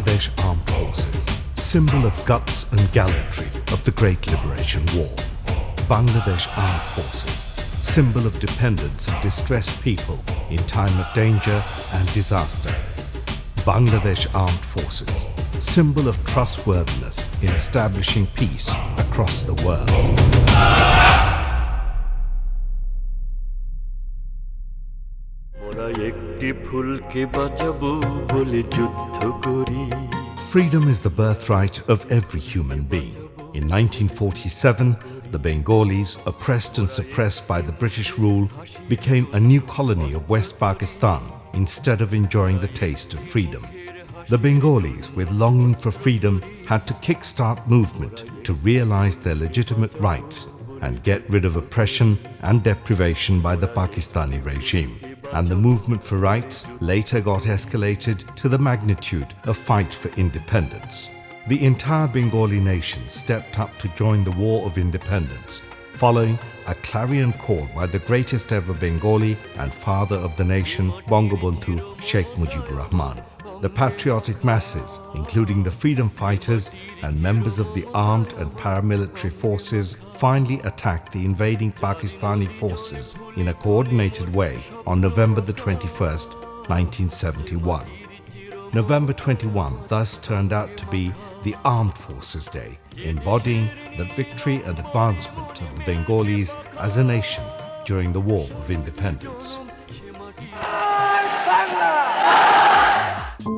Bangladesh Armed Forces, symbol of guts and gallantry of the Great Liberation War. Bangladesh Armed Forces, symbol of dependence of distressed people in time of danger and disaster. Bangladesh Armed Forces, symbol of trustworthiness in establishing peace across the world. Freedom is the birthright of every human being. In 1947, the Bengalis, oppressed and suppressed by the British rule, became a new colony of West Pakistan instead of enjoying the taste of freedom. The Bengalis, with longing for freedom, had to kickstart movement to realize their legitimate rights and get rid of oppression and deprivation by the Pakistani regime. And the movement for rights later got escalated to the magnitude of fight for independence. The entire Bengali nation stepped up to join the War of Independence, following a clarion call by the greatest ever Bengali and father of the nation, Bangabandhu Sheikh Mujibur Rahman. The patriotic masses, including the freedom fighters and members of the armed and paramilitary forces, finally attacked the invading Pakistani forces in a coordinated way on November the 21st, 1971. November 21 thus turned out to be the Armed Forces Day, embodying the victory and advancement of the Bengalis as a nation during the War of Independence.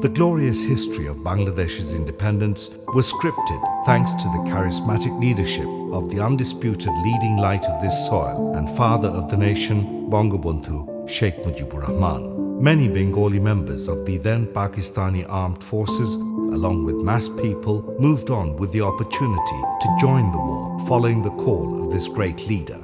The glorious history of Bangladesh's independence was scripted thanks to the charismatic leadership of the undisputed leading light of this soil and father of the nation, Bangabandhu Sheikh Mujibur Rahman. Many Bengali members of the then Pakistani armed forces, along with mass people, moved on with the opportunity to join the war following the call of this great leader.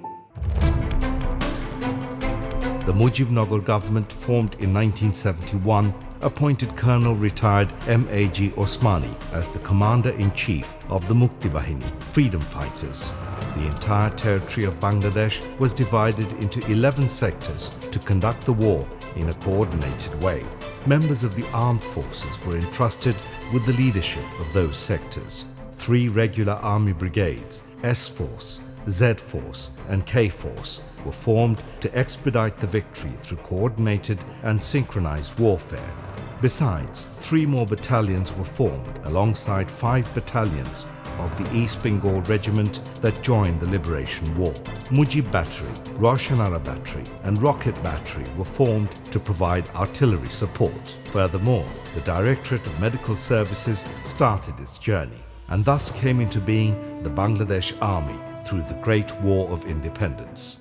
The Mujibnagar government, formed in 1971, appointed Colonel retired M.A.G. Osmani as the Commander-in-Chief of the Mukti Bahini, freedom fighters. The entire territory of Bangladesh was divided into 11 sectors to conduct the war in a coordinated way. Members of the armed forces were entrusted with the leadership of those sectors. 3 regular army brigades, S-Force, Z-Force and K-Force, were formed to expedite the victory through coordinated and synchronized warfare. Besides, 3 more battalions were formed alongside 5 battalions of the East Bengal Regiment that joined the Liberation War. Mujib Battery, Roshanara Battery and Rocket Battery were formed to provide artillery support. Furthermore, the Directorate of Medical Services started its journey and thus came into being the Bangladesh Army through the Great War of Independence.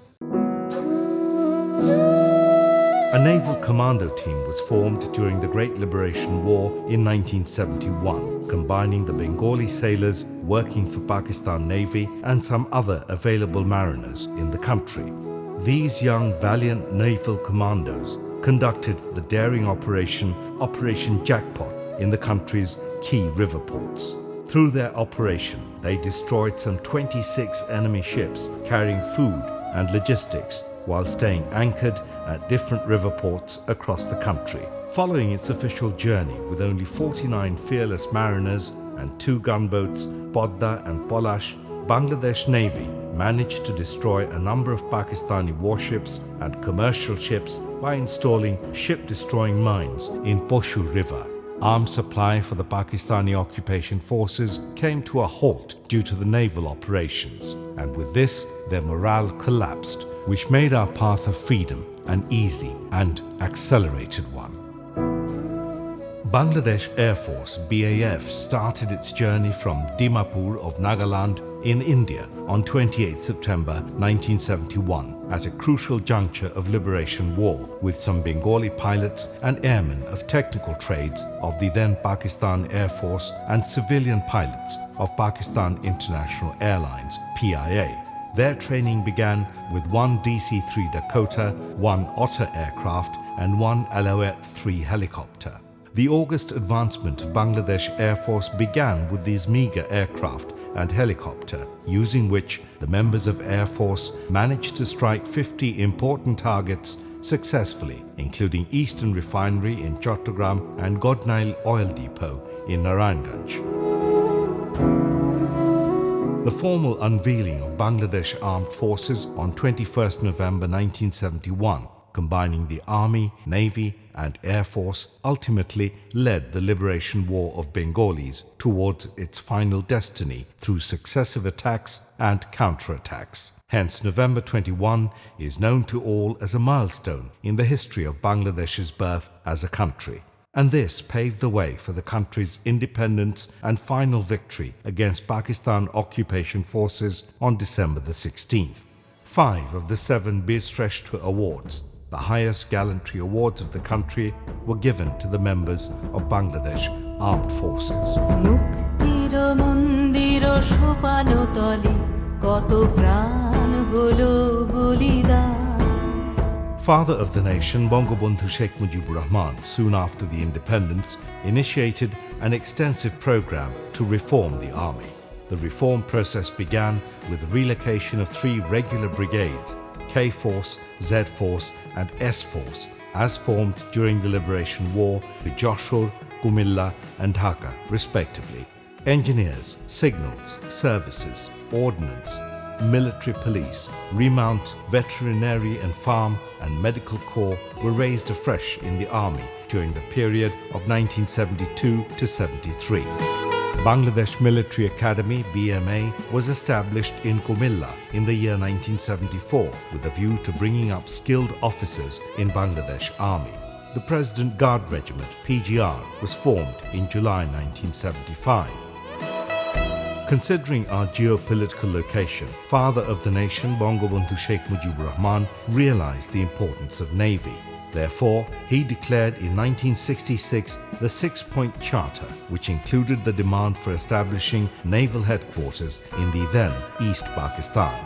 A naval commando team was formed during the Great Liberation War in 1971, combining the Bengali sailors working for Pakistan Navy and some other available mariners in the country. These young, valiant naval commandos conducted the daring Operation Jackpot in the country's key river ports. Through their operation, they destroyed some 26 enemy ships carrying food and logistics while staying anchored at different river ports across the country. Following its official journey with only 49 fearless mariners and 2 gunboats, Podda and Polash, Bangladesh Navy managed to destroy a number of Pakistani warships and commercial ships by installing ship-destroying mines in Poshu River. Arms supply for the Pakistani occupation forces came to a halt due to the naval operations, and with this, their morale collapsed, which made our path of freedom an easy and accelerated one. Bangladesh Airforce (BAF) started its journey from Dimapur of Nagaland in India on 28 September 1971 at a crucial juncture of Liberation War, with some Bengali pilots and airmen of technical trades of the then Pakistan Air Force and civilian pilots of Pakistan International Airlines (PIA). Their training began with 1 DC-3 Dakota, 1 Otter aircraft and 1 Alouette 3 helicopter. The August advancement of Bangladesh Air Force began with these meager aircraft and helicopter, using which the members of Air Force managed to strike 50 important targets successfully, including Eastern Refinery in Chattogram and Godnail Oil Depot in Narayanganj. The formal unveiling of Bangladesh Armed Forces on 21st November 1971, combining the Army, Navy and Air Force, ultimately led the liberation war of Bengalis towards its final destiny through successive attacks and counterattacks. Hence, November 21 is known to all as a milestone in the history of Bangladesh's birth as a country. And this paved the way for the country's independence and final victory against Pakistan occupation forces on December the 16th. 5 of the 7 Bir Shrestha awards, the highest gallantry awards of the country, were given to the members of Bangladesh Armed Forces. Father of the nation, Bangabandhu Sheikh Mujibur Rahman, soon after the independence, initiated an extensive program to reform the army. The reform process began with the relocation of 3 regular brigades, K-Force, Z-Force and S-Force, as formed during the Liberation War with Joshore, Kumilla and Dhaka, respectively. Engineers, signals, services, ordnance, military police, remount, veterinary and farm and medical corps were raised afresh in the army during the period of 1972 to 73. Bangladesh Military Academy (BMA) was established in Kumilla in the year 1974 with a view to bringing up skilled officers in Bangladesh Army. The President Guard Regiment (PGR) was formed in July 1975. Considering our geopolitical location, Father of the nation Bangabandhu Sheikh Mujibur Rahman realized the importance of Navy. Therefore, he declared in 1966 the 6-Point Charter, which included the demand for establishing naval headquarters in the then East Pakistan.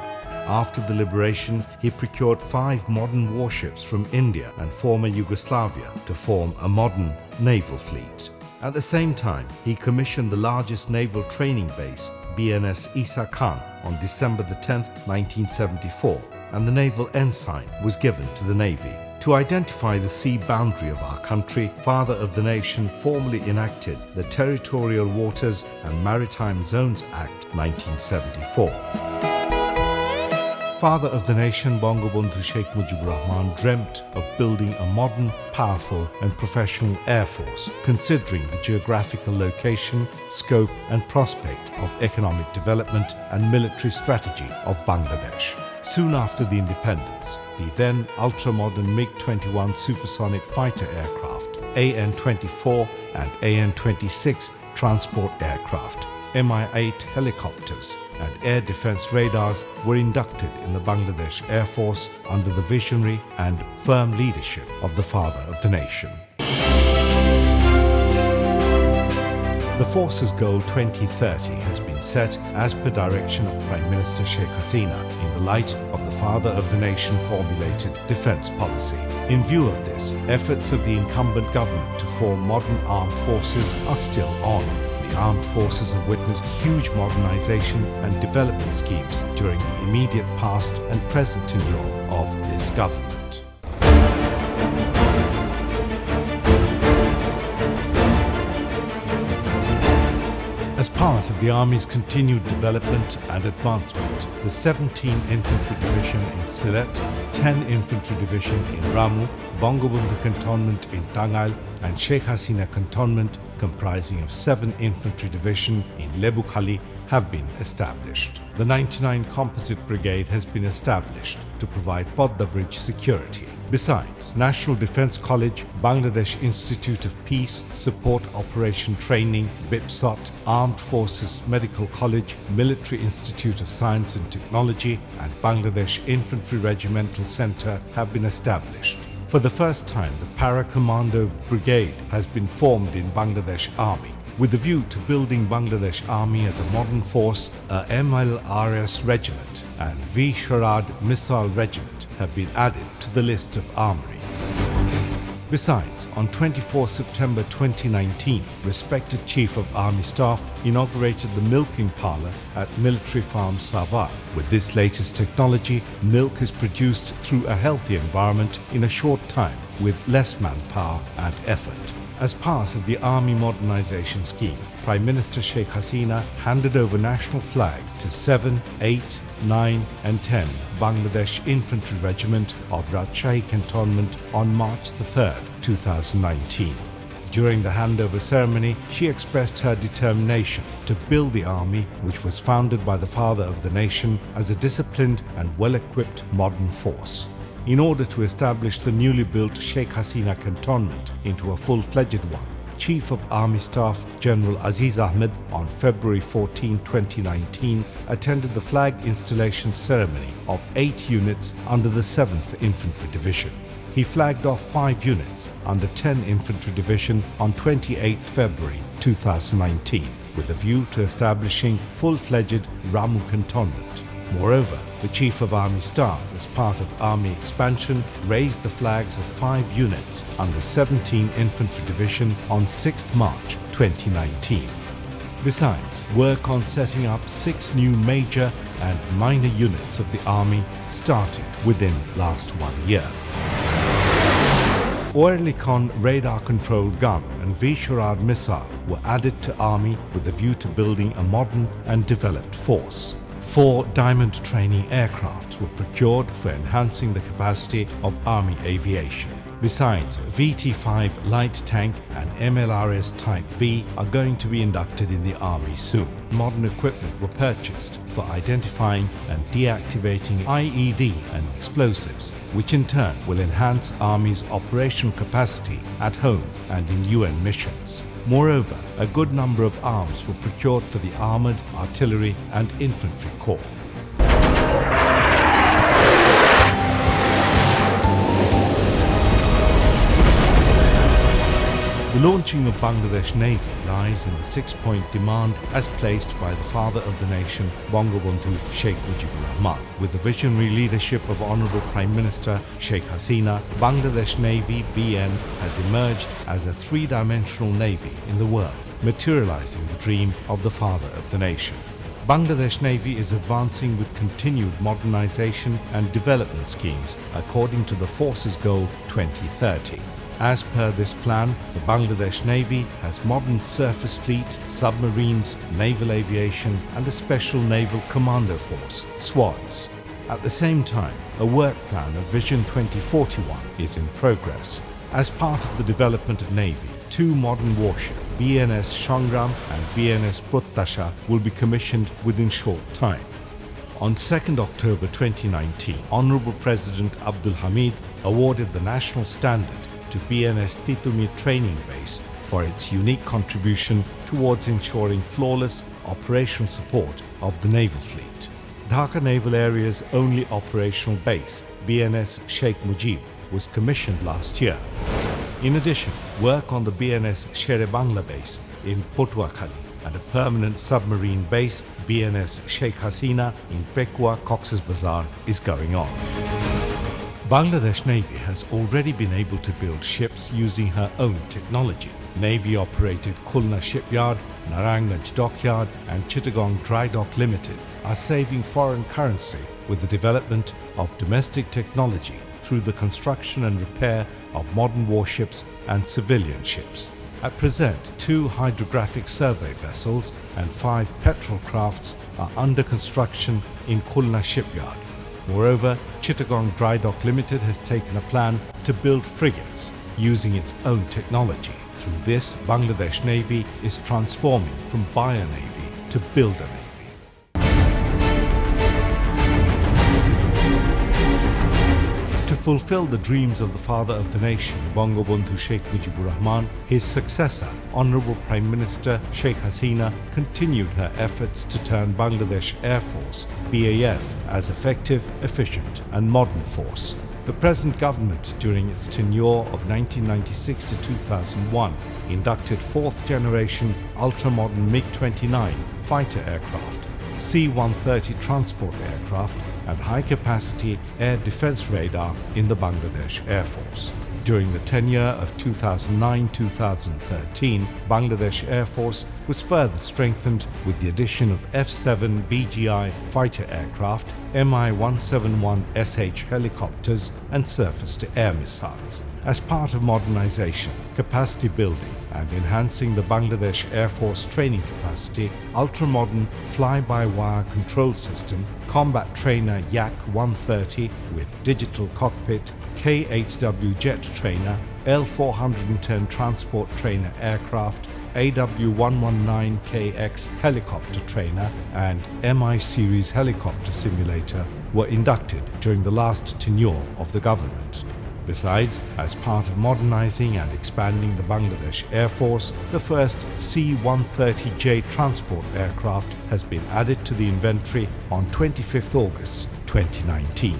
After the liberation, he procured 5 modern warships from India and former Yugoslavia to form a modern naval fleet. At the same time, he commissioned the largest naval training base, BNS Isa Khan, on December 10, 1974, and the naval ensign was given to the Navy. To identify the sea boundary of our country, Father of the Nation formally enacted the Territorial Waters and Maritime Zones Act 1974. Father of the nation Bangabandhu Sheikh Mujibur Rahman dreamt of building a modern, powerful and professional air force, considering the geographical location, scope and prospect of economic development and military strategy of Bangladesh. Soon after the independence, the then ultra-modern MiG-21 supersonic fighter aircraft, AN-24 and AN-26 transport aircraft, Mi-8 helicopters and air defense radars were inducted in the Bangladesh Air Force under the visionary and firm leadership of the Father of the nation. The Force's Goal 2030 has been set as per direction of Prime Minister Sheikh Hasina in the light of the Father of the Nation formulated defence policy. In view of this, efforts of the incumbent government to form modern armed forces are still on. The armed forces have witnessed huge modernisation and development schemes during the immediate past and present tenure of this government. As part of the Army's continued development and advancement, the 17th Infantry Division in Sylhet, 10 Infantry Division in Ramu, Bangabandhu Cantonment in Tangail and Sheikh Hasina Cantonment comprising of 7 Infantry Division in Lebukhali have been established. The 99 Composite Brigade has been established to provide Podda Bridge security. Besides, National Defence College, Bangladesh Institute of Peace, Support Operation Training, BIPSOT, Armed Forces Medical College, Military Institute of Science and Technology and Bangladesh Infantry Regimental Centre have been established. For the first time, the Para-Commando Brigade has been formed in Bangladesh Army. With a view to building Bangladesh Army as a modern force, a MLRS Regiment and V. Sharad Missile Regiment have been added to the list of armory. Besides, on 24 September 2019, respected Chief of Army Staff inaugurated the milking parlour at Military Farm Savar. With this latest technology, milk is produced through a healthy environment in a short time with less manpower and effort. As part of the Army Modernisation Scheme, Prime Minister Sheikh Hasina handed over national flag to 7, 8, 9 and 10 Bangladesh Infantry Regiment of Rajshahi Cantonment on March 3, 2019. During the handover ceremony, she expressed her determination to build the army, which was founded by the father of the nation, as a disciplined and well-equipped modern force. In order to establish the newly built Sheikh Hasina Cantonment into a full-fledged one, Chief of Army Staff General Aziz Ahmed on February 14, 2019 attended the flag installation ceremony of 8 units under the 7th Infantry Division. He flagged off 5 units under 10 Infantry Division on 28 February 2019 with a view to establishing full-fledged Ramu Cantonment. Moreover, the Chief of Army Staff, as part of Army expansion, raised the flags of 5 units under 17 Infantry Division on 6 March 2019. Besides, work on setting up 6 new major and minor units of the Army started within last 1 year. Oerlikon radar-controlled gun and V-Shurad missile were added to Army with a view to building a modern and developed force. 4 Diamond training aircrafts were procured for enhancing the capacity of Army aviation. Besides, VT-5 light tank and MLRS Type B are going to be inducted in the Army soon. Modern equipment were purchased for identifying and deactivating IED and explosives, which in turn will enhance Army's operational capacity at home and in UN missions. Moreover, a good number of arms were procured for the Armoured, Artillery and Infantry Corps. The launching of Bangladesh Navy lies in the 6-point demand as placed by the father of the nation, Bangabandhu Sheikh Mujibur Rahman. With the visionary leadership of Honourable Prime Minister Sheikh Hasina, Bangladesh Navy (BN) has emerged as a 3-dimensional navy in the world, materialising the dream of the father of the nation. Bangladesh Navy is advancing with continued modernisation and development schemes according to the Force's Goal 2030. As per this plan, the Bangladesh Navy has modern surface fleet, submarines, naval aviation and a special naval commando force, SWADs. At the same time, a work plan of Vision 2041 is in progress. As part of the development of Navy, 2 modern warships, BNS Shangram and BNS Prottasha, will be commissioned within short time. On 2nd October 2019, Honourable President Abdul Hamid awarded the national standard to BNS Titumir Training Base for its unique contribution towards ensuring flawless operational support of the naval fleet. Dhaka Naval Area's only operational base, BNS Sheikh Mujib, was commissioned last year. In addition, work on the BNS Shere Bangla base in Potuakhali and a permanent submarine base, BNS Sheikh Hasina in Pekua, Cox's Bazar, is going on. Bangladesh Navy has already been able to build ships using her own technology. Navy-operated Khulna Shipyard, Narangganj Dockyard and Chittagong Dry Dock Limited are saving foreign currency with the development of domestic technology through the construction and repair of modern warships and civilian ships. At present, 2 hydrographic survey vessels and 5 petrol crafts are under construction in Khulna Shipyard. Moreover, Chittagong Dry Dock Limited has taken a plan to build frigates using its own technology. Through this, Bangladesh Navy is transforming from buy a navy to build a navy. To fulfill the dreams of the father of the nation, Bangabandhu Sheikh Mujibur Rahman, his successor, Honourable Prime Minister Sheikh Hasina, continued her efforts to turn Bangladesh Airforce, BAF, as effective, efficient and modern force. The present government, during its tenure of 1996 to 2001, inducted 4th generation ultra-modern MiG-29 fighter aircraft, C-130 transport aircraft and high-capacity air defence radar in the Bangladesh Air Force. During the tenure of 2009-2013, Bangladesh Air Force was further strengthened with the addition of F-7 BGI fighter aircraft, Mi-171SH helicopters and surface-to-air missiles. As part of modernization, capacity building and enhancing the Bangladesh Air Force training capacity, ultra-modern fly-by-wire control system, combat trainer Yak-130 with digital cockpit, K-8W jet trainer, L-410 transport trainer aircraft, AW-119KX helicopter trainer and MI series helicopter simulator were inducted during the last tenure of the government. Besides, as part of modernizing and expanding the Bangladesh Air Force, the first C-130J transport aircraft has been added to the inventory on 25th August 2019.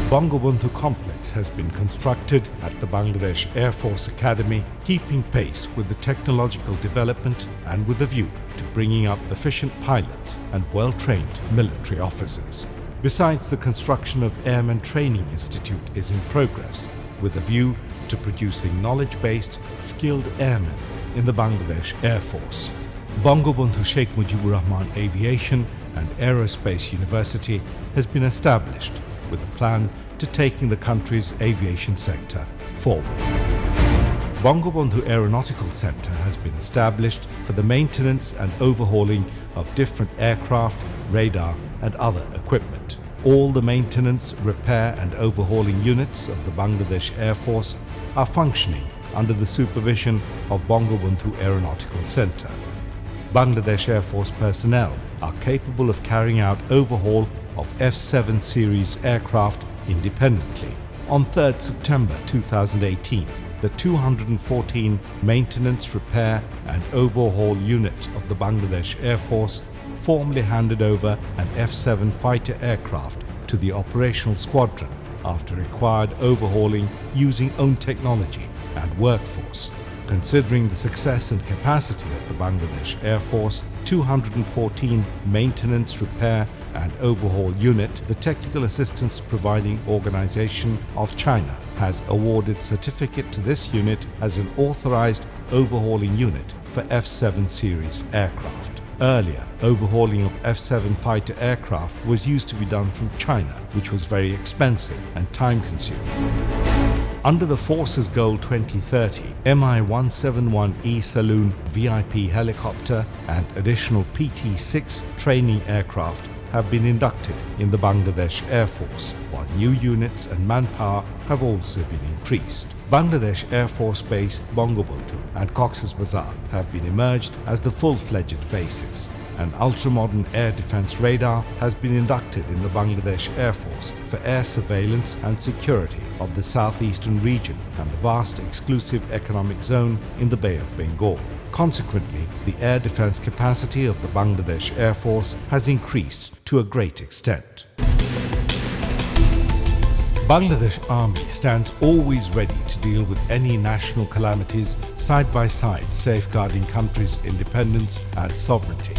Bangabandhu Complex has been constructed at the Bangladesh Air Force Academy, keeping pace with the technological development and with a view to bringing up efficient pilots and well-trained military officers. Besides, the construction of Airmen Training Institute is in progress with a view to producing knowledge-based, skilled airmen in the Bangladesh Air Force. Bangabandhu Sheikh Mujibur Rahman Aviation and Aerospace University has been established with a plan to taking the country's aviation sector forward. Bangabandhu Aeronautical Centre has been established for the maintenance and overhauling of different aircraft, radar and other equipment. All the maintenance, repair and overhauling units of the Bangladesh Air Force are functioning under the supervision of Bangabandhu Aeronautical Centre. Bangladesh Air Force personnel are capable of carrying out overhaul of F-7 series aircraft independently. On 3rd September 2018, the 214 Maintenance, Repair and Overhaul Unit of the Bangladesh Air Force formally handed over an F-7 fighter aircraft to the operational squadron after required overhauling using own technology and workforce. Considering the success and capacity of the Bangladesh Air Force 214 Maintenance, Repair and Overhaul Unit, the Technical Assistance Providing Organization of China has awarded certificate to this unit as an authorized overhauling unit for F-7 series aircraft. Earlier, overhauling of F-7 fighter aircraft was used to be done from China, which was very expensive and time-consuming. Under the Force's Goal 2030, Mi-171E Saloon VIP helicopter and additional PT-6 training aircraft have been inducted in the Bangladesh Air Force, while new units and manpower have also been increased. Bangladesh Air Force Base Bangabandhu and Cox's Bazar have been emerged as the full-fledged bases. An ultra-modern air defense radar has been inducted in the Bangladesh Air Force for air surveillance and security of the southeastern region and the vast exclusive economic zone in the Bay of Bengal. Consequently, the air defense capacity of the Bangladesh Air Force has increased to a great extent. Bangladesh Army stands always ready to deal with any national calamities side by side, safeguarding country's independence and sovereignty.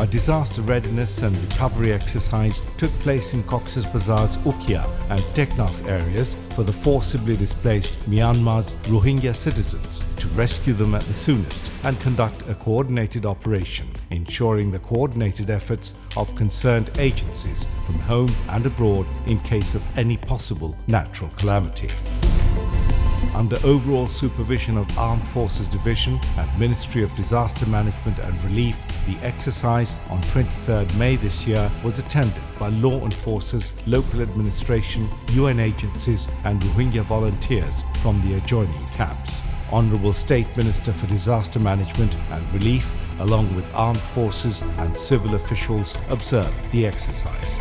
A disaster readiness and recovery exercise took place in Cox's Bazar's Ukia and Teknaf areas for the forcibly displaced Myanmar's Rohingya citizens to rescue them at the soonest and conduct a coordinated operation, ensuring the coordinated efforts of concerned agencies from home and abroad in case of any possible natural calamity. Under overall supervision of Armed Forces Division and Ministry of Disaster Management and Relief, the exercise on 23rd May this year was attended by law enforcers, local administration, UN agencies and Rohingya volunteers from the adjoining camps. Honourable State Minister for Disaster Management and Relief, along with armed forces and civil officials, observed the exercise.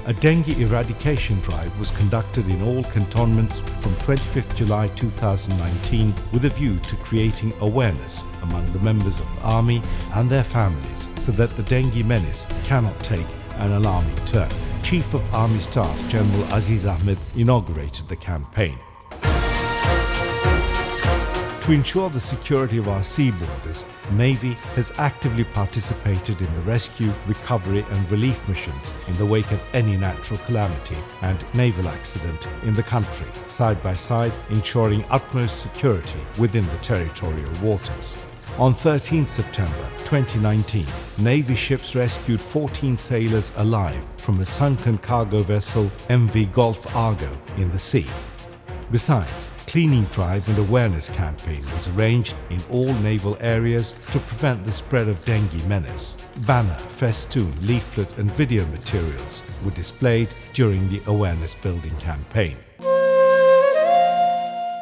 A dengue eradication drive was conducted in all cantonments from 25th July 2019 with a view to creating awareness among the members of the Army and their families so that the dengue menace cannot take an alarming turn. Chief of Army Staff General Aziz Ahmed inaugurated the campaign. To ensure the security of our sea borders, Navy has actively participated in the rescue, recovery and relief missions in the wake of any natural calamity and naval accident in the country, side by side ensuring utmost security within the territorial waters. On 13 September 2019, Navy ships rescued 14 sailors alive from a sunken cargo vessel MV Gulf Argo in the sea. Besides, cleaning drive and awareness campaign was arranged in all naval areas to prevent the spread of dengue menace. Banner, festoon, leaflet and video materials were displayed during the awareness building campaign.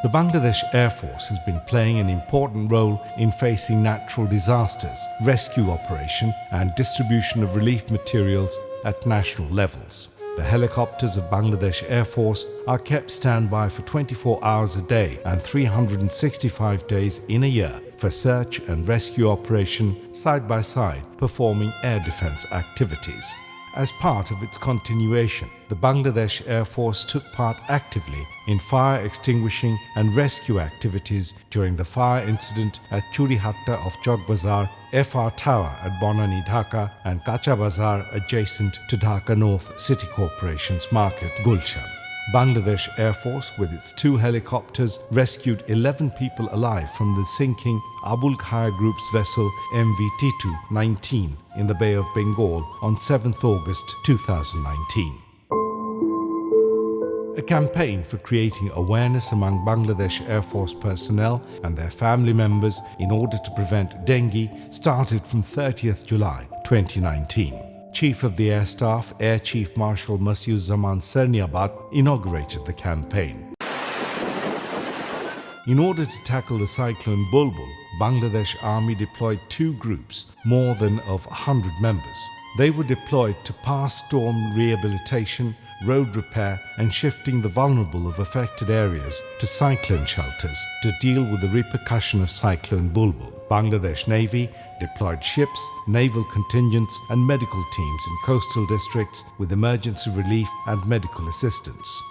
The Bangladesh Air Force has been playing an important role in facing natural disasters, rescue operation and distribution of relief materials at national levels. The helicopters of Bangladesh Air Force are kept standby for 24 hours a day and 365 days in a year for search and rescue operation side by side performing air defense activities. As part of its continuation, the Bangladesh Air Force took part actively in fire extinguishing and rescue activities during the fire incident at Churihatta of Chowkbazar, FR Tower at Bonani, Dhaka and Kacha Bazar adjacent to Dhaka North City Corporation's market, Gulshan. Bangladesh Air Force, with its 2 helicopters, rescued 11 people alive from the sinking Abul Khaya Group's vessel MV T2-19 in the Bay of Bengal on 7th August 2019. A campaign for creating awareness among Bangladesh Air Force personnel and their family members in order to prevent dengue started from 30th July 2019. Chief of the Air Staff, Air Chief Marshal Masiyuzzaman Serniabad, inaugurated the campaign. In order to tackle the cyclone Bulbul, Bangladesh Army deployed 2 groups, more than of 100 members. They were deployed to past storm rehabilitation, road repair and shifting the vulnerable of affected areas to cyclone shelters to deal with the repercussion of cyclone Bulbul. Bangladesh Navy deployed ships, naval contingents and medical teams in coastal districts with emergency relief and medical assistance.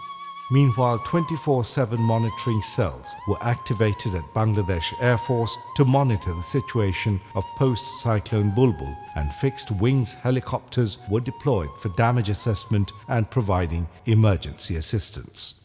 Meanwhile, 24/7 monitoring cells were activated at Bangladesh Air Force to monitor the situation of post-cyclone Bulbul, and fixed-wings helicopters were deployed for damage assessment and providing emergency assistance.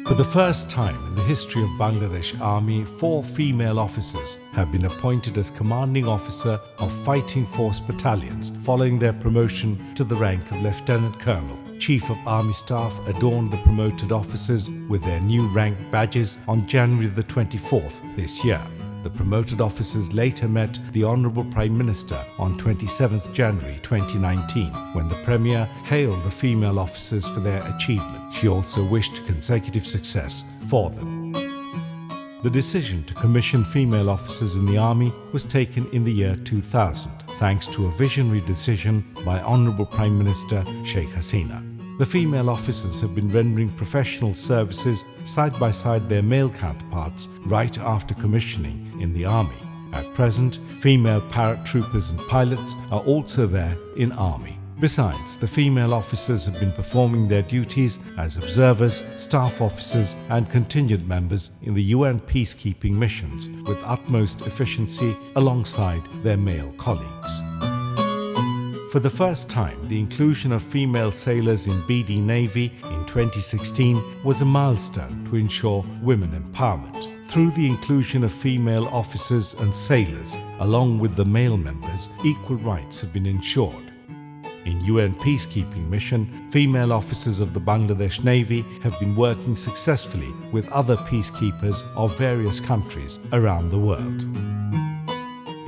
For the first time in the history of Bangladesh Army, 4 female officers have been appointed as commanding officer of Fighting Force battalions following their promotion to the rank of Lieutenant Colonel. Chief of Army Staff adorned the promoted officers with their new rank badges on January the 24th this year. The promoted officers later met the Honourable Prime Minister on 27th January 2019 when the Premier hailed the female officers for their achievement. She also wished consecutive success for them. The decision to commission female officers in the Army was taken in the year 2000, thanks to a visionary decision by Honourable Prime Minister Sheikh Hasina. The female officers have been rendering professional services side by side their male counterparts right after commissioning in the Army. At present, female paratroopers and pilots are also there in Army. Besides, the female officers have been performing their duties as observers, staff officers and contingent members in the UN peacekeeping missions with utmost efficiency alongside their male colleagues. For the first time, the inclusion of female sailors in BD Navy in 2016 was a milestone to ensure women empowerment. Through the inclusion of female officers and sailors, along with the male members, equal rights have been ensured. In UN peacekeeping mission, female officers of the Bangladesh Navy have been working successfully with other peacekeepers of various countries around the world.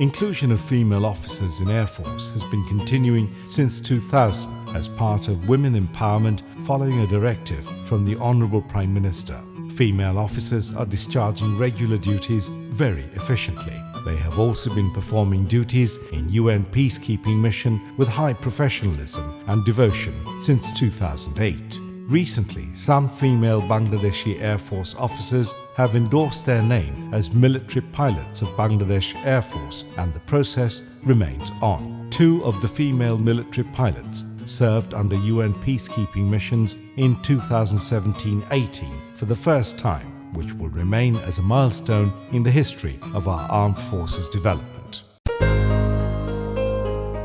Inclusion of female officers in Air Force has been continuing since 2000 as part of women empowerment following a directive from the Honourable Prime Minister. Female officers are discharging regular duties very efficiently. They have also been performing duties in UN peacekeeping mission with high professionalism and devotion since 2008. Recently, some female Bangladeshi Air Force officers have endorsed their name as military pilots of Bangladesh Air Force, and the process remains on. 2 of the female military pilots served under UN peacekeeping missions in 2017-18 for the first time, which will remain as a milestone in the history of our armed forces development.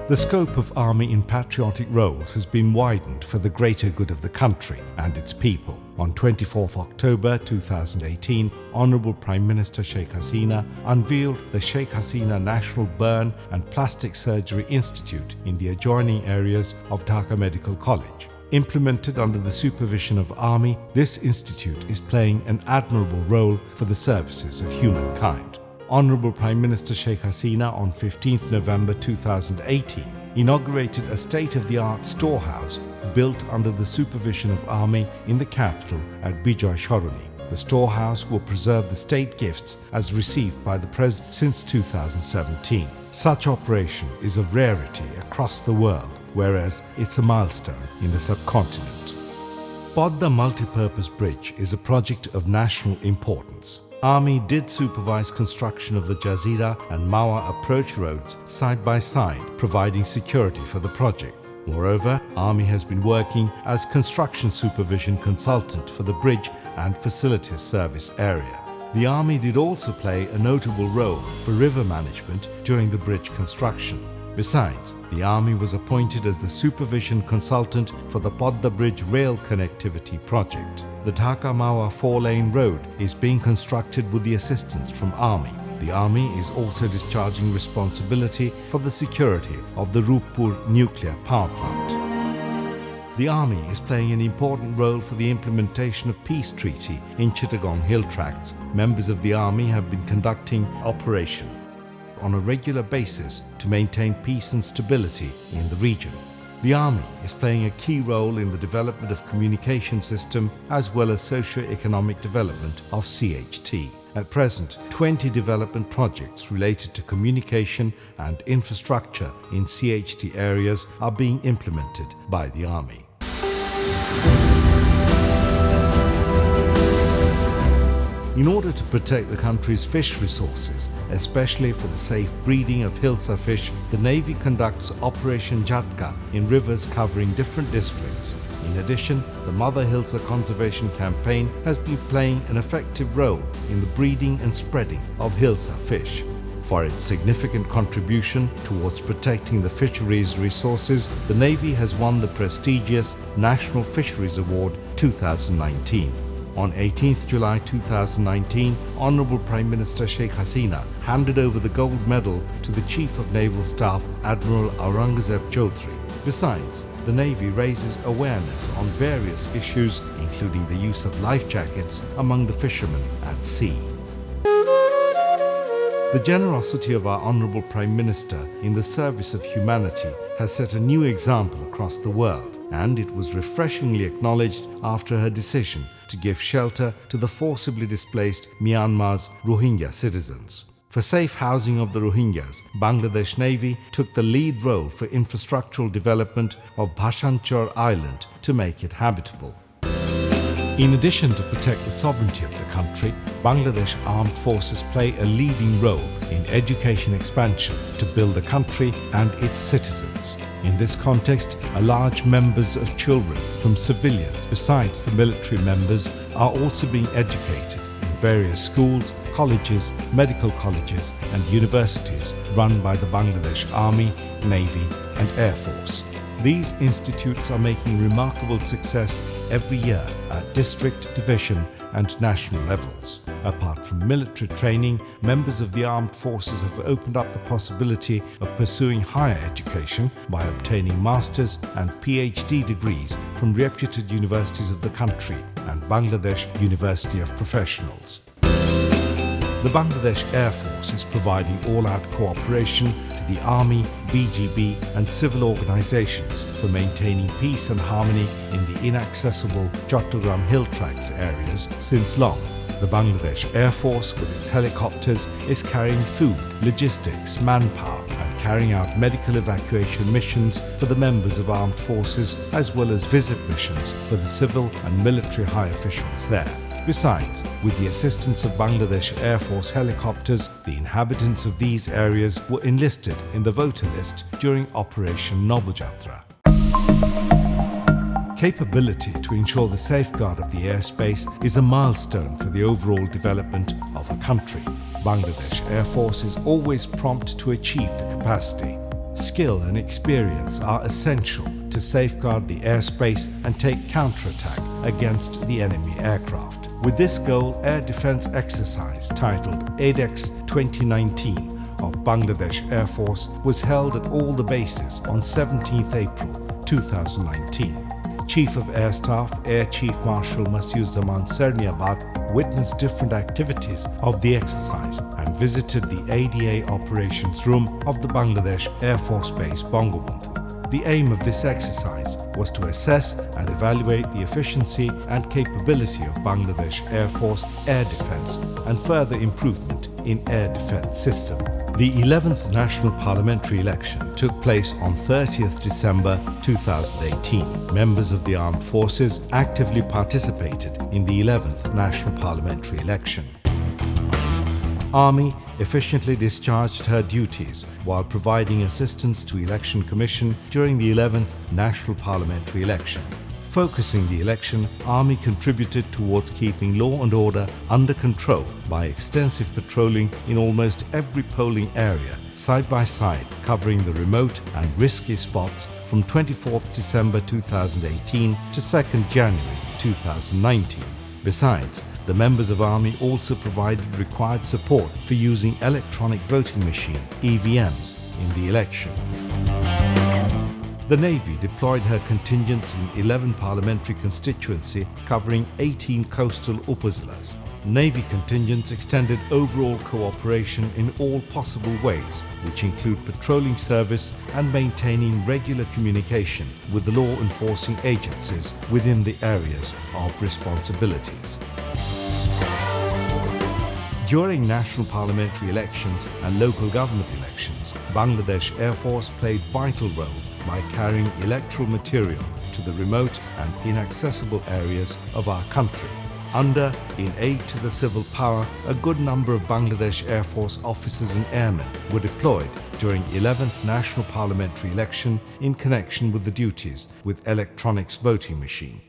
The scope of Army in patriotic roles has been widened for the greater good of the country and its people. On 24th October 2018, Honorable Prime Minister Sheikh Hasina unveiled the Sheikh Hasina National Burn and Plastic Surgery Institute in the adjoining areas of Dhaka Medical College. Implemented under the supervision of Army, this institute is playing an admirable role for the services of humankind. Honorable Prime Minister Sheikh Hasina on 15th November 2018 inaugurated a state-of-the-art storehouse built under the supervision of Army in the capital at Bijoy Shoroni. The storehouse will preserve the state gifts as received by the President since 2017. Such operation is a rarity across the world, whereas it's a milestone in the subcontinent. Padda Multipurpose Bridge is a project of national importance. Army did supervise construction of the Jazira and Mawa approach roads side by side, providing security for the project. Moreover, Army has been working as construction supervision consultant for the bridge and facilities service area. The Army did also play a notable role for river management during the bridge construction. Besides, the Army was appointed as the supervision consultant for the Padda Bridge rail connectivity project. The Dhaka-Mawa 4-lane road is being constructed with the assistance from Army. The Army is also discharging responsibility for the security of the Rupur nuclear power plant. The Army is playing an important role for the implementation of peace treaty in Chittagong Hill Tracts. Members of the Army have been conducting operation on a regular basis to maintain peace and stability in the region. The Army is playing a key role in the development of communication system as well as socio-economic development of CHT. At present, 20 development projects related to communication and infrastructure in CHT areas are being implemented by the Army. In order to protect the country's fish resources, especially for the safe breeding of Hilsa fish, the Navy conducts Operation Jhatka in rivers covering different districts. In addition, the Mother Hilsa Conservation Campaign has been playing an effective role in the breeding and spreading of Hilsa fish. For its significant contribution towards protecting the fisheries resources, the Navy has won the prestigious National Fisheries Award 2019. On 18th July 2019, Honorable Prime Minister Sheikh Hasina handed over the gold medal to the Chief of Naval Staff, Admiral Aurangzeb Chaudhry. Besides, the Navy raises awareness on various issues, including the use of life jackets among the fishermen at sea. The generosity of our Honorable Prime Minister in the service of humanity has set a new example across the world, and it was refreshingly acknowledged after her decision to give shelter to the forcibly displaced Myanmar's Rohingya citizens. For safe housing of the Rohingyas, Bangladesh Navy took the lead role for infrastructural development of Bhashanchar Island to make it habitable. In addition to protect the sovereignty of the country, Bangladesh Armed Forces play a leading role in education expansion to build the country and its citizens. In this context, a large numbers of children from civilians, besides the military members, are also being educated in various schools, colleges, medical colleges and universities run by the Bangladesh Army, Navy and Air Force. These institutes are making remarkable success every year at district, division and national levels. Apart from military training, members of the armed forces have opened up the possibility of pursuing higher education by obtaining master's and PhD degrees from reputed universities of the country and Bangladesh University of Professionals. The Bangladesh Air Force is providing all-out cooperation to the Army, BGB and civil organizations for maintaining peace and harmony in the inaccessible Chattogram Hill Tracts areas since long. The Bangladesh Air Force, with its helicopters, is carrying food, logistics, manpower and carrying out medical evacuation missions for the members of armed forces as well as visit missions for the civil and military high officials there. Besides, with the assistance of Bangladesh Air Force helicopters, the inhabitants of these areas were enlisted in the voter list during Operation Nobojatra. Capability to ensure the safeguard of the airspace is a milestone for the overall development of a country. Bangladesh Air Force is always prompt to achieve the capacity. Skill and experience are essential to safeguard the airspace and take counterattack against the enemy aircraft. With this goal, air defense exercise titled ADEX 2019 of Bangladesh Air Force was held at all the bases on 17th April 2019. Chief of Air Staff Air Chief Marshal Masuzzaman Serniabad witnessed different activities of the exercise and visited the ADA operations room of the Bangladesh Air Force Base Bangabandhu. The aim of this exercise was to assess and evaluate the efficiency and capability of Bangladesh Air Force air defense and further improvement in air defense system. The 11th National Parliamentary election took place on 30th December 2018. Members of the armed forces actively participated in the 11th National Parliamentary election. Army efficiently discharged her duties while providing assistance to Election Commission during the 11th National Parliamentary election. Focusing the election, Army contributed towards keeping law and order under control by extensive patrolling in almost every polling area, side by side, covering the remote and risky spots from 24th December 2018 to 2nd January 2019. Besides, the members of Army also provided required support for using electronic voting machine (EVMs) in the election. The Navy deployed her contingents in 11 parliamentary constituency covering 18 coastal upazilas. Navy contingents extended overall cooperation in all possible ways, which include patrolling service and maintaining regular communication with the law enforcing agencies within the areas of responsibilities. During national parliamentary elections and local government elections, Bangladesh Air Force played vital role by carrying electoral material to the remote and inaccessible areas of our country. In aid to the civil power, a good number of Bangladesh Air Force officers and airmen were deployed during 11th National Parliamentary election in connection with the duties with electronics voting machine.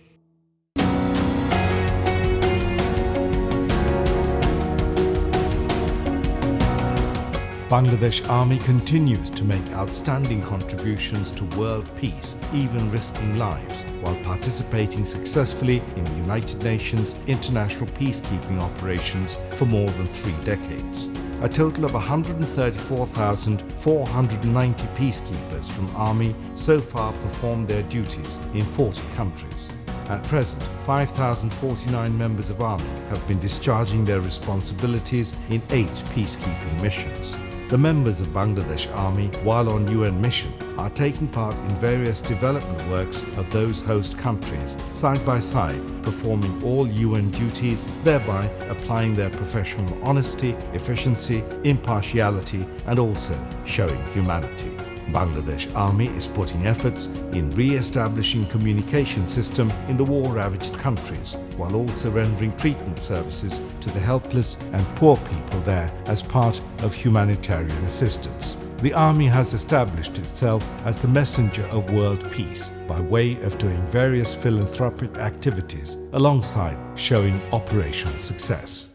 Bangladesh Army continues to make outstanding contributions to world peace, even risking lives, while participating successfully in the United Nations international peacekeeping operations for more than 3 decades. A total of 134,490 peacekeepers from Army so far performed their duties in 40 countries. At present, 5,049 members of Army have been discharging their responsibilities in 8 peacekeeping missions. The members of Bangladesh Army, while on UN mission, are taking part in various development works of those host countries, side by side, performing all UN duties, thereby applying their professional honesty, efficiency, impartiality, and also showing humanity. Bangladesh Army is putting efforts in re-establishing communication system in the war-ravaged countries, while also rendering treatment services to the helpless and poor people there as part of humanitarian assistance. The Army has established itself as the messenger of world peace by way of doing various philanthropic activities alongside showing operational success.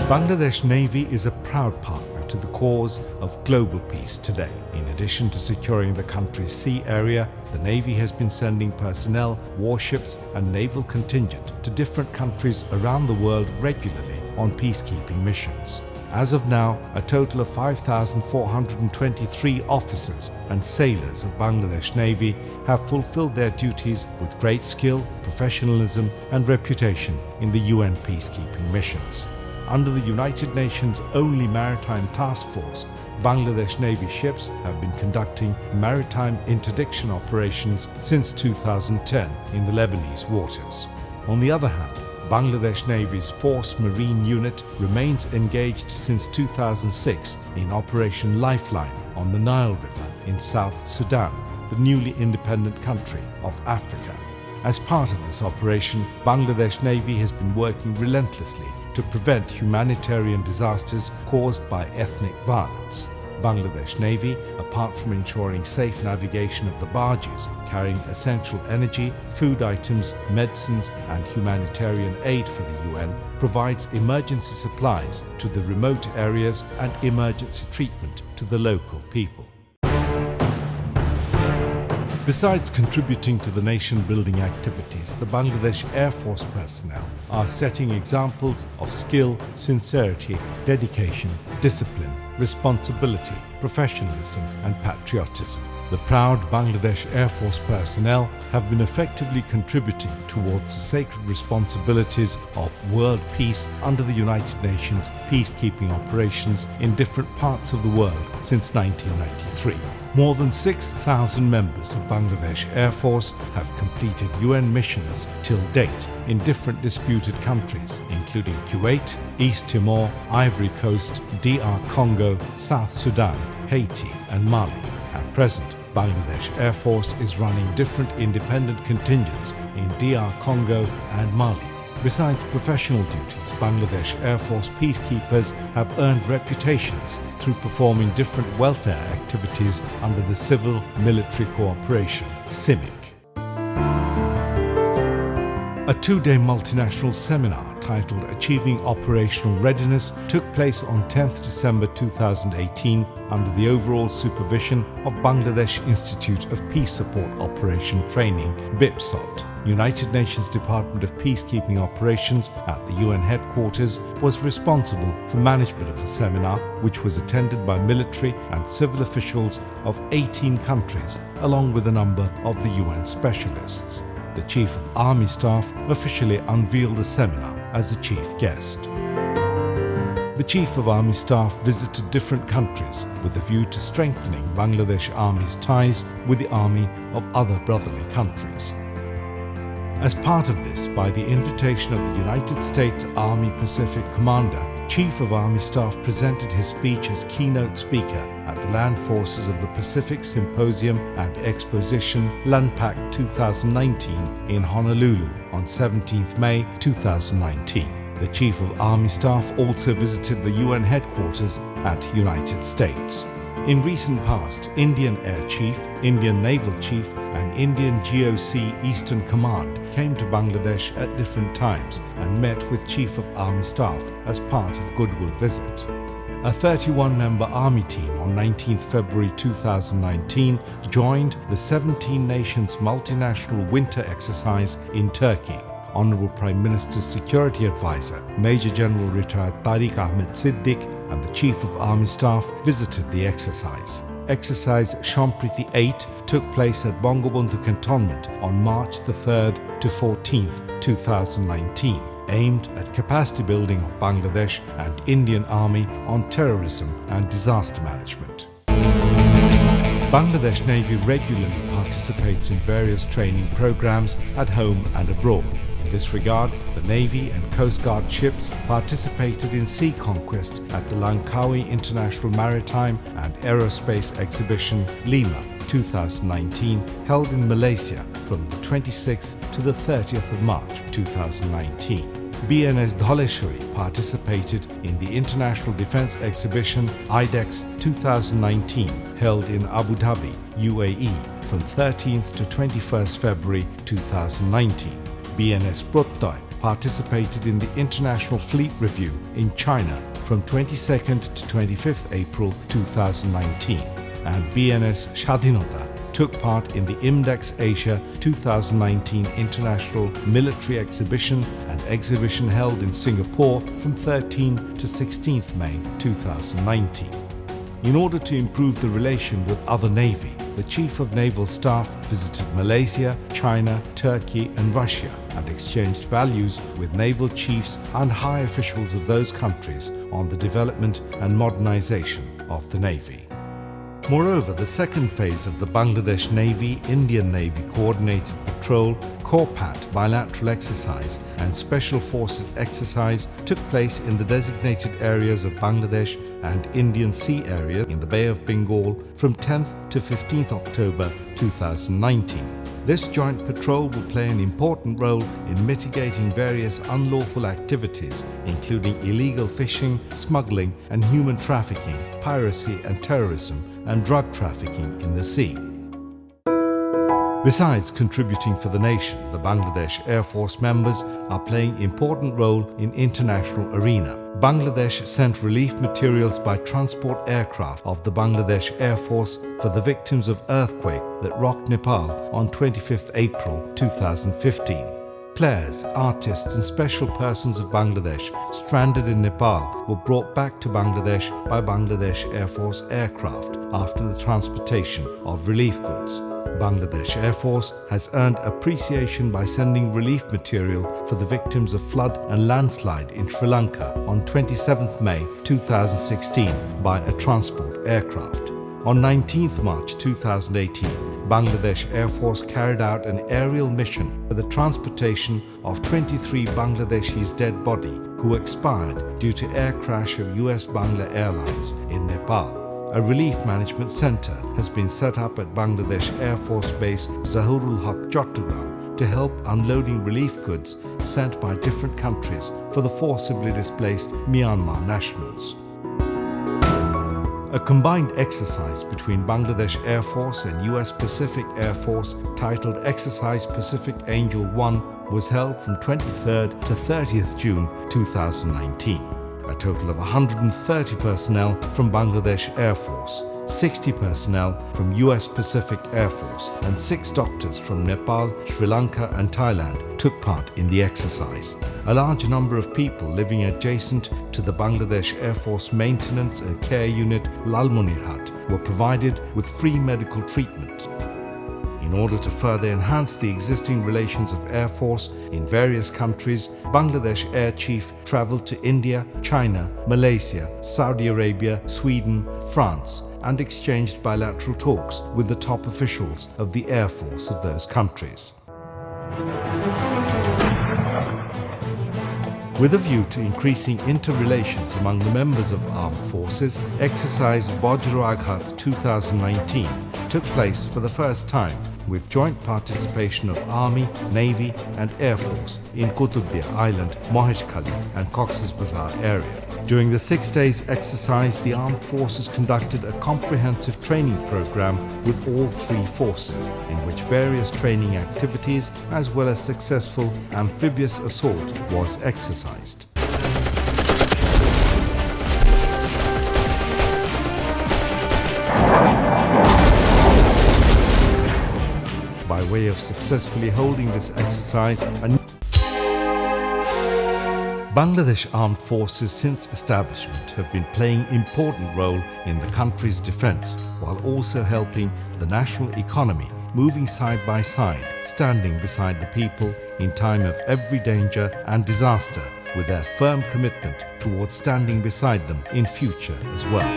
Bangladesh Navy is a proud partner to the cause of global peace today. In addition to securing the country's sea area, the Navy has been sending personnel, warships and naval contingent to different countries around the world regularly on peacekeeping missions. As of now, a total of 5,423 officers and sailors of Bangladesh Navy have fulfilled their duties with great skill, professionalism and reputation in the UN peacekeeping missions. Under the United Nations only maritime task force, Bangladesh Navy ships have been conducting maritime interdiction operations since 2010 in the Lebanese waters. On the other hand, Bangladesh Navy's Force Marine Unit remains engaged since 2006 in Operation Lifeline on the Nile River in South Sudan, the newly independent country of Africa. As part of this operation, Bangladesh Navy has been working relentlessly to prevent humanitarian disasters caused by ethnic violence. Bangladesh Navy, apart from ensuring safe navigation of the barges carrying essential energy, food items, medicines and humanitarian aid for the UN, provides emergency supplies to the remote areas and emergency treatment to the local people. Besides contributing to the nation-building activities, the Bangladesh Airforce personnel are setting examples of skill, sincerity, dedication, discipline, responsibility, professionalism and patriotism. The proud Bangladesh Airforce personnel have been effectively contributing towards the sacred responsibilities of world peace under the United Nations peacekeeping operations in different parts of the world since 1993. More than 6,000 members of Bangladesh Air Force have completed UN missions till date in different disputed countries, including Kuwait, East Timor, Ivory Coast, DR Congo, South Sudan, Haiti and Mali. At present, Bangladesh Air Force is running different independent contingents in DR Congo and Mali. Besides professional duties, Bangladesh Air Force peacekeepers have earned reputations through performing different welfare activities under the Civil-Military Cooperation, CIMIC. A two-day multinational seminar titled Achieving Operational Readiness took place on 10th December 2018 under the overall supervision of Bangladesh Institute of Peace Support Operation Training, BIPSOT. United Nations Department of Peacekeeping Operations at the UN headquarters was responsible for management of the seminar, which was attended by military and civil officials of 18 countries, along with a number of the UN specialists. The Chief of Army Staff officially unveiled the seminar as the chief guest. The Chief of Army Staff visited different countries with a view to strengthening Bangladesh Army's ties with the army of other brotherly countries. As part of this, by the invitation of the United States Army Pacific Commander, Chief of Army Staff presented his speech as keynote speaker at the Land Forces of the Pacific Symposium and Exposition LANPAC 2019 in Honolulu on 17th May 2019. The Chief of Army Staff also visited the UN headquarters at United States. In recent past, Indian Air Chief, Indian Naval Chief and Indian GOC Eastern Command came to Bangladesh at different times and met with Chief of Army Staff as part of goodwill visit. A 31-member Army team on 19th February 2019 joined the 17 Nations multinational winter exercise in Turkey. Honorable Prime Minister's Security Advisor, Major General Retired Tariq Ahmed Siddiq and the Chief of Army Staff visited the exercise. Exercise Shampriti 8 took place at Bangabandhu Cantonment on March the 3rd to 14th, 2019, aimed at capacity building of Bangladesh and Indian Army on terrorism and disaster management. Bangladesh Navy regularly participates in various training programs at home and abroad. In this regard, the Navy and Coast Guard ships participated in sea conquest at the Langkawi International Maritime and Aerospace Exhibition, Lima, 2019, held in Malaysia from the 26th to the 30th of March, 2019. BNS Dholeshwari participated in the International Defence Exhibition IDEX 2019 held in Abu Dhabi, UAE from 13th to 21st February 2019. BNS Protoy participated in the International Fleet Review in China from 22nd to 25th April 2019 and BNS Shadhinota took part in the IMDEX Asia 2019 International Military Exhibition and exhibition held in Singapore from 13 to 16th May 2019. In order to improve the relation with other Navy, the Chief of Naval Staff visited Malaysia, China, Turkey and Russia and exchanged values with naval chiefs and high officials of those countries on the development and modernization of the Navy. Moreover, the second phase of the Bangladesh Navy-Indian Navy Coordinated Patrol CORPAT bilateral exercise and Special Forces exercise took place in the designated areas of Bangladesh and Indian Sea area in the Bay of Bengal from 10th to 15th October 2019. This joint patrol will play an important role in mitigating various unlawful activities, including illegal fishing, smuggling and human trafficking, piracy and terrorism, and drug trafficking in the sea. Besides contributing for the nation, the Bangladesh Air Force members are playing important role in international arena. Bangladesh sent relief materials by transport aircraft of the Bangladesh Air Force for the victims of earthquake that rocked Nepal on 25th April 2015. Players, artists and special persons of Bangladesh stranded in Nepal were brought back to Bangladesh by Bangladesh Air Force aircraft after the transportation of relief goods. Bangladesh Air Force has earned appreciation by sending relief material for the victims of flood and landslide in Sri Lanka on 27th May 2016 by a transport aircraft. On 19th March 2018, Bangladesh Air Force carried out an aerial mission for the transportation of 23 Bangladeshis' dead body who expired due to air crash of US Bangla Airlines in Nepal. A relief management center has been set up at Bangladesh Air Force Base Zahurul Haq Chattogram to help unloading relief goods sent by different countries for the forcibly displaced Myanmar nationals. A combined exercise between Bangladesh Air Force and US Pacific Air Force titled Exercise Pacific Angel 1 was held from 23rd to 30th June 2019. A total of 130 personnel from Bangladesh Air Force, 60 personnel from US Pacific Air Force and 6 doctors from Nepal, Sri Lanka and Thailand took part in the exercise. A large number of people living adjacent to the Bangladesh Air Force Maintenance and Care Unit Lalmonirhat were provided with free medical treatment. In order to further enhance the existing relations of Air Force in various countries, Bangladesh Air Chief travelled to India, China, Malaysia, Saudi Arabia, Sweden, France, and exchanged bilateral talks with the top officials of the Air Force of those countries. With a view to increasing interrelations among the members of armed forces, exercise Bajra Aghat 2019 took place for the first time with joint participation of Army, Navy and Air Force in Kutubdia Island, Maheshkhali and Cox's Bazar area. During the 6 days exercise, the armed forces conducted a comprehensive training program with all 3 forces, in which various training activities as well as successful amphibious assault was exercised. By way of successfully holding this exercise, Bangladesh Armed Forces since establishment have been playing an important role in the country's defense while also helping the national economy, moving side by side, standing beside the people in time of every danger and disaster with their firm commitment towards standing beside them in future as well.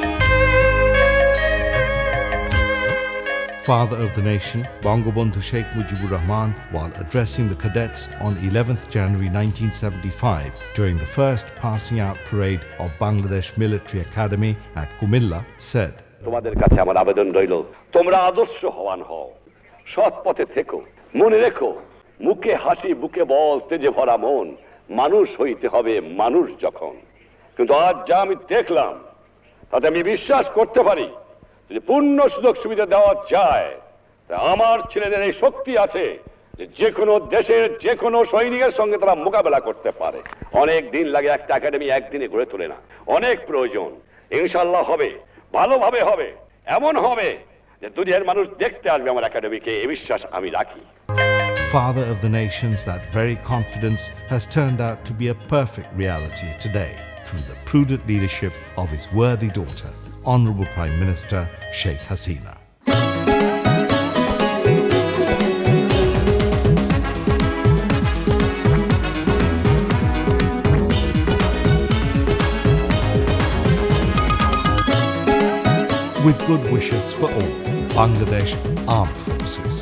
Father of the nation, Bangabandhu Sheikh Mujibur Rahman, while addressing the cadets on 11th January 1975 during the first passing out parade of Bangladesh Military Academy at Kumilla, said, তোমাদের কাছে আমার আবেদন রইল, তোমরা আদর্শ হওয়ান হও, সৎ পথে থেকো, মনে রেখো, মুখে হাসি বুকে বল তেজে ভরা মন, মানুষ হইতে হবে মানুষ যখন। কিন্তু আজ যা আমি দেখলাম তাতে আমি বিশ্বাস করতে পারি যে পূর্ণ সুযোগ সুবিধা দেওয়া যায়, তা আমার ছেলেদের এই শক্তি আছে যে যে কোনো দেশের যে কোনো সৈনিকের সঙ্গে তারা মোকাবেলা করতে পারে। অনেক দিন লাগে, একটা একাডেমি একদিনে গড়ে তোলে না, অনেক প্রয়োজন। ইনশাআল্লাহ হবে, ভালোভাবে হবে, এমন হবে যে দুনিয়ার মানুষ দেখতে আসবে আমার একাডেমিকে, এই বিশ্বাস আমি রাখি। Father of the nations, that very confidence has turned out to be a perfect reality today through the prudent leadership of his worthy daughter, Honorable Prime Minister Sheikh Hasina. With good wishes for all Bangladesh Armed Forces.